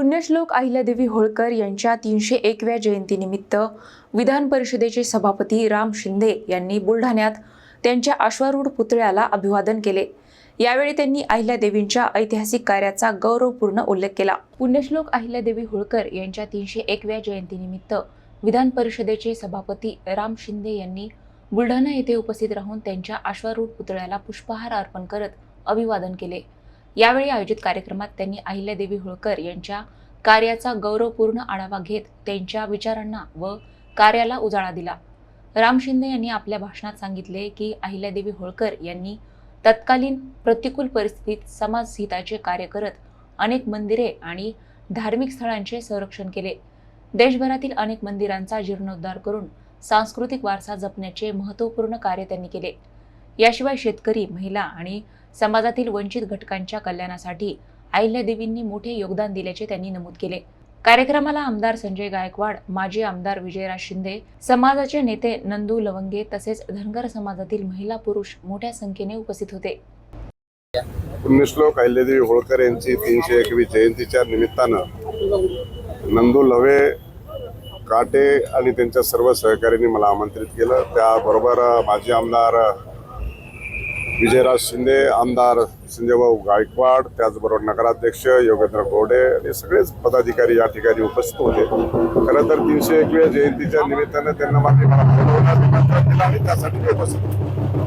पुण्यश्लोक अहिल्यादेवी होळकर यांच्या 301व्या जयंतीनिमित्त विधान परिषदेचे सभापती राम शिंदे यांनी बुलढाण्यात त्यांच्या अश्वारूढ पुतळ्याला अभिवादन केले। यावेळी त्यांनी अहिल्यादेवींच्या ऐतिहासिक कार्याचा गौरवपूर्ण उल्लेख केला। पुण्यश्लोक अहिल्यादेवी होळकर यांच्या 301व्या जयंतीनिमित्त विधान परिषदेचे सभापती राम शिंदे यांनी बुलढाणा येथे उपस्थित राहून त्यांच्या अश्वारूढ पुतळ्याला पुष्पहार अर्पण करत अभिवादन केले। यावेळी आयोजित कार्यक्रमात त्यांनी अहिल्यादेवी होळकर यांच्या कार्याचा गौरवपूर्ण आढावा घेत त्यांच्या विचारांना व कार्याला उजाळा दिला। राम शिंदे यांनी आपल्या भाषणात सांगितले की अहिल्यादेवी होळकर यांनी तत्कालीन प्रतिकूल परिस्थितीत समाजहिताचे कार्य करत अनेक मंदिरे आणि धार्मिक स्थळांचे संरक्षण केले। देशभरातील अनेक मंदिरांचा जीर्णोद्धार करून सांस्कृतिक वारसा जपण्याचे महत्त्वपूर्ण कार्य त्यांनी केले। याशिवाय शेतकरी, महिला आणि समाजातील वंचित घटकांच्या कल्याणासाठी अहिल्यादेवींनी मोठे योगदान दिल्याचे त्यांनी नमूद केले। कार्यक्रमाला आमदार संजय गायकवाड, माजी आमदार विजयराज शिंदे, समाजाचे नेते नंदू लवंगे तसेच धनगर समाजातील महिला पुरुष मोठ्या संख्येने उपस्थित होते। पुण्यश्लोक अहिल्यादेवी होळकर यांची 301वी जयंतीच्या निमित्तानं नंदू लवे काटे आणि त्यांच्या सर्व सहकाऱ्यांनी मला आमंत्रित केलं। त्याबरोबर माजी आमदार विजयराज शिंदे, आमदार संजयभाऊ गायकवाड, त्याचबरोबर नगराध्यक्ष योगेंद्र गोडे हे सगळेच पदाधिकारी या ठिकाणी उपस्थित होते। खरं तर 301व्या जयंतीच्या निमित्तानं त्यांना मला बोलवण्यात निमंत्रण दिलं आणि त्यासाठी उपस्थित होते।